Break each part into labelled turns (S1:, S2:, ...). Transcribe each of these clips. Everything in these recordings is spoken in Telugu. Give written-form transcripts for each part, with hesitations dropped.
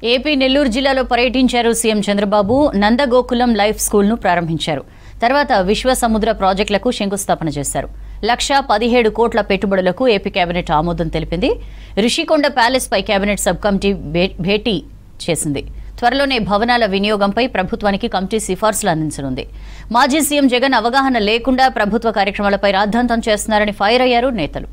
S1: ఏపీ నెల్లూరు జిల్లాలో పర్యటించారు సీఎం చంద్రబాబు. నందగోకులం లైఫ్ స్కూల్ను ప్రారంభించారు. తర్వాత విశ్వ సముద్ర ప్రాజెక్టులకు శంకుస్థాపన చేశారు. 1,17 కోట్ల పెట్టుబడులకు ఏపీ కేబినెట్ ఆమోదం తెలిపింది. రిషికొండ ప్యాలెస్ పై కేబినెట్ సబ్ కమిటీ భేటీ చేసింది. త్వరలోనే భవనాల వినియోగంపై ప్రభుత్వానికి కమిటీ సిఫార్సులు అందించనుంది. మాజీ సీఎం జగన్ అవగాహన లేకుండా ప్రభుత్వ కార్యక్రమాలపై రాద్ధాంతం చేస్తున్నారని ఫైర్ అయ్యారు నేతలు.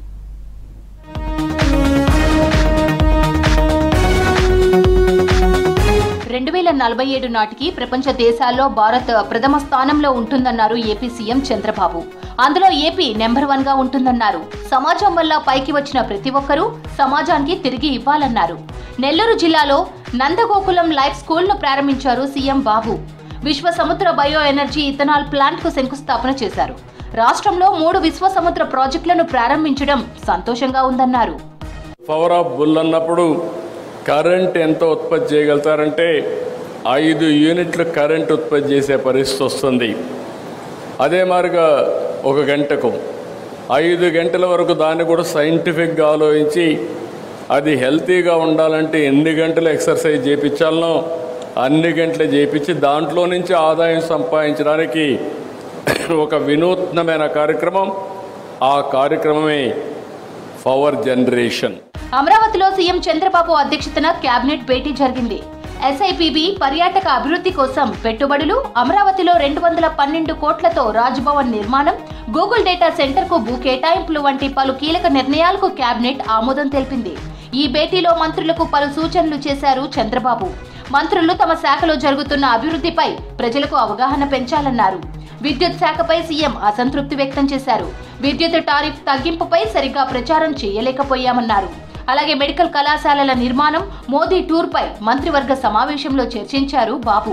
S2: 2047 నాటికి ప్రపంచ దేశాల్లో భారత్ ప్రథమ స్థానంలో ఉంటుందన్నారు ఏపీ సీఎం చంద్రబాబు. అందులో ఏపీ నెంబర్ 1 గా ఉంటుందన్నారు. సమాజం వల్ల పైకి వచ్చిన ప్రతి ఒక్కరూ సమాజానికి తిరిగి ఇవ్వాలన్నారు. నెల్లూరు జిల్లాలో నందగోకులం లైఫ్ స్కూల్ ను ప్రారంభించారు సీఎం బాబు. విశ్వ సముద్ర బయో ఎనర్జీ ఇథనాల్ ప్లాంట్ కు శంకుస్థాపన చేశారు. రాష్ట్రంలో 3 విశ్వ సముద్ర ప్రాజెక్టులను ప్రారంభించడం సంతోషంగా ఉందన్నారు.
S3: పవర్ ఆఫ్ బుల్ అన్నప్పుడు కరెంట్ ఎంత ఉత్పత్తి చేయగలుగుతారంటే 5 యూనిట్లు కరెంట్ ఉత్పత్తి చేసే పరిస్థితి వస్తుంది. అదే మాదిరిగా 1 గంటకు 5 గంటల వరకు దాన్ని కూడా సైంటిఫిక్గా ఆలోచించి అది హెల్తీగా ఉండాలంటే ఎన్ని గంటలు ఎక్సర్సైజ్ చేయించాలనో అన్ని గంటలు చేయించి దాంట్లో నుంచి ఆదాయం సంపాదించడానికి ఒక వినూత్నమైన కార్యక్రమం. ఆ కార్యక్రమమే పవర్ జనరేషన్.
S2: అమరావతిలో సీఎం చంద్రబాబు అధ్యక్షతన కేబినెట్ భేటీ జరిగింది. ఎస్ఐపిబి పర్యాటక అభివృద్ధి కోసం పెట్టుబడులు, అమరావతిలో 212 కోట్లతో రాజ్భవన్ నిర్మాణం, గూగుల్ డేటా సెంటర్ కు భూ కేటాయింపులు వంటి పలు కీలక నిర్ణయాలకు కేబినెట్ ఆమోదం తెలిపింది. ఈ భేటీలో మంత్రులకు పలు సూచనలు చేశారు చంద్రబాబు. మంత్రులు తమ శాఖలో జరుగుతున్న అభివృద్ధిపై ప్రజలకు అవగాహన పెంచాలన్నారు. విద్యుత్ శాఖపై సీఎం అసంతృప్తి వ్యక్తం చేశారు. విద్యుత్ టారిఫ్ తగ్గింపుపై సరిగ్గా ప్రచారం చేయలేకపోయామన్నారు. అలాగే మెడికల్ కళాశాలల నిర్మాణం, మోదీ టూర్ పై మంత్రివర్గ సమావేశంలో చర్చించారు బాబు.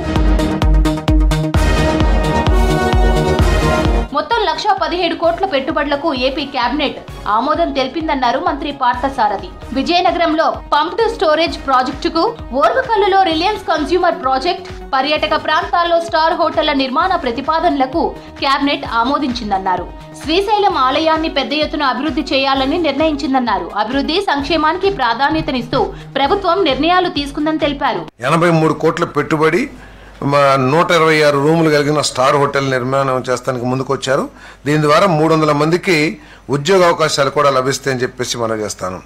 S2: మొత్తం 1,17 కోట్ల పెట్టుబడులకు ఏపీ కేబినెట్ ఆమోదం తెలిపిందన్నారు మంత్రి పార్థసారథి. విజయనగరంలో పంప్డ్ స్టోరేజ్ ప్రాజెక్టుకు, ఓర్వకల్లులో రిలయన్స్ కన్స్యూమర్ ప్రాజెక్ట్, పర్యాటక ప్రాంతాల్లో స్టార్ హోటళ్ల నిర్మాణ ప్రతిపాదనలకు కేబినెట్ ఆమోదించిందన్నారు. శ్రీశైలం ఆలయాన్ని పెద్ద ఎత్తున అభివృద్ధి చేయాలని నిర్ణయించిందన్నారు. అభివృద్ధి సంక్షేమానికి ప్రాధాన్యతనిస్తూ ప్రభుత్వం నిర్ణయాలు తీసుకుందని తెలిపారు.
S4: 83 కోట్ల పెట్టుబడి, 126 రూములు కలిగిన స్టార్ హోటల్ నిర్మాణం చేస్తానికి ముందుకొచ్చారు. దీని ద్వారా 300 మందికి ఉద్యోగ అవకాశాలు కూడా లభిస్తాయని చెప్పేసి మనం చేస్తాను.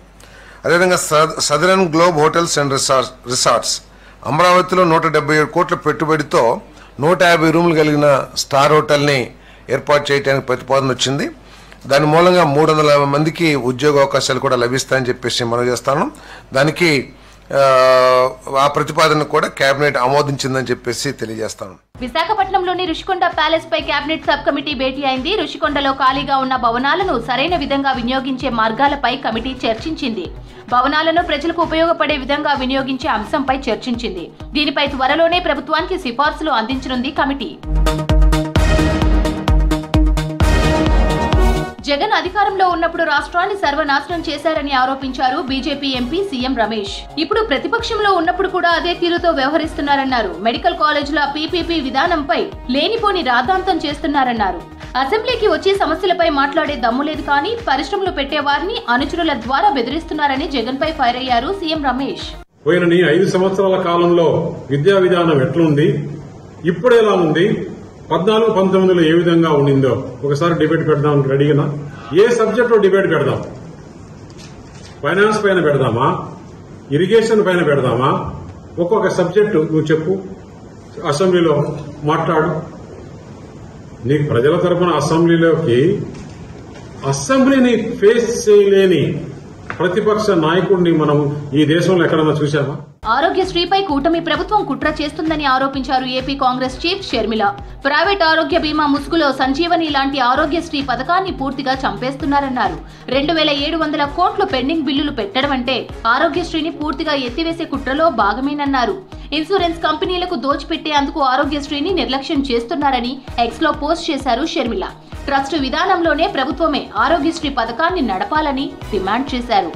S4: అదేవిధంగా southern globe hotels and resorts అమరావతిలో 177 కోట్ల పెట్టుబడితో 150 రూములు కలిగిన స్టార్ హోటల్ని ఏర్పాటు చేయడానికి ప్రతిపాదన వచ్చింది. దాని మూలంగా 300 మందికి ఉద్యోగ అవకాశాలు కూడా లభిస్తాయని చెప్పేసి మనం చేస్తాను. దానికి ఆ ప్రతిపాదన కూడా కేబినెట్ ఆమోదించిందని చెప్పేసి తెలియజేస్తాను.
S2: విశాఖపట్నంలోని రుషికొండ ప్యాలెస్ పై కేబినెట్ సబ్ కమిటీ భేటీ అయింది. రుషికొండలో ఖాళీగా ఉన్న భవనాలను సరైన విధంగా వినియోగించే మార్గాలపై కమిటీ చర్చించింది. భవనాలను ప్రజలకు ఉపయోగపడే విధంగా వినియోగించే అంశంపై చర్చించింది. దీనిపై త్వరలోనే ప్రభుత్వానికి సిఫార్సులు అందించనుంది కమిటీ. జగన్ అధికారంలో ఉన్నప్పుడు రాష్ట్రాన్ని సర్వనాశనం చేశారని ఆరోపించారు బీజేపీ ఎంపీ సీఎం రమేష్. ఇప్పుడు ప్రతిపక్షంలో ఉన్నప్పుడు కూడా అదే తీరుతో వ్యవహరిస్తున్నారన్నారు. మెడికల్ కాలేజీల పీపీపీ విధానంపై లేనిపోని రాద్ధాంతం చేస్తున్నారన్నారు. అసెంబ్లీకి వచ్చి సమస్యలపై మాట్లాడే దమ్ము లేదు, కానీ పరిశ్రమలు పెట్టేవారిని అనుచరుల ద్వారా బెదిరిస్తున్నారని జగన్ పై ఫైర్ అయ్యారు సీఎం రమేష్.
S5: పోయిన 5 సంవత్సరాల కాలంలో విద్యా విధానం ఎట్లుంది, ఇప్పుడు ఎలా ఉంది, 14-19లో ఏ విధంగా ఉండిందో ఒకసారి డిబేట్ పెడదాం. రెడీగా ఏ సబ్జెక్టులో డిబేట్ పెడదాం? ఫైనాన్స్ పైన పెడదామా, ఇరిగేషన్ పైన పెడదామా? ఒక్కొక్క సబ్జెక్టు నువ్వు చెప్పు, అసెంబ్లీలో మాట్లాడు. నీకు ప్రజల తరఫున అసెంబ్లీని ఫేస్ చేయలేని ప్రతిపక్ష నాయకుడిని మనం ఈ దేశంలో ఎక్కడన్నా చూసామా?
S2: ఆరోగ్యశ్రీపై కూటమి ప్రభుత్వం కుట్ర చేస్తుందని ఆరోపించారు AP Congress chief Sharmila. Private ఆరోగ్య బీమా ముసుగులో సంజీవని లాంటి ఆరోగ్యశ్రీ పథకాన్ని పూర్తిగా చంపేస్తున్నారన్నారు. 2,700 కోట్లు పెండింగ్ బిల్లులు పెట్టడం అంటే ఆరోగ్యశ్రీని పూర్తిగా ఎత్తివేసే కుట్రలో భాగమేనన్నారు. ఇన్సూరెన్స్ కంపెనీలకు దోచిపెట్టేందుకు ఆరోగ్యశ్రీని నిర్లక్ష్యం చేస్తున్నారని ఎక్స్ లో పోస్ట్ చేశారు షర్మిల. ట్రస్ట్ విధానంలోనే ప్రభుత్వమే ఆరోగ్యశ్రీ పథకాన్ని నడపాలని డిమాండ్ చేశారు.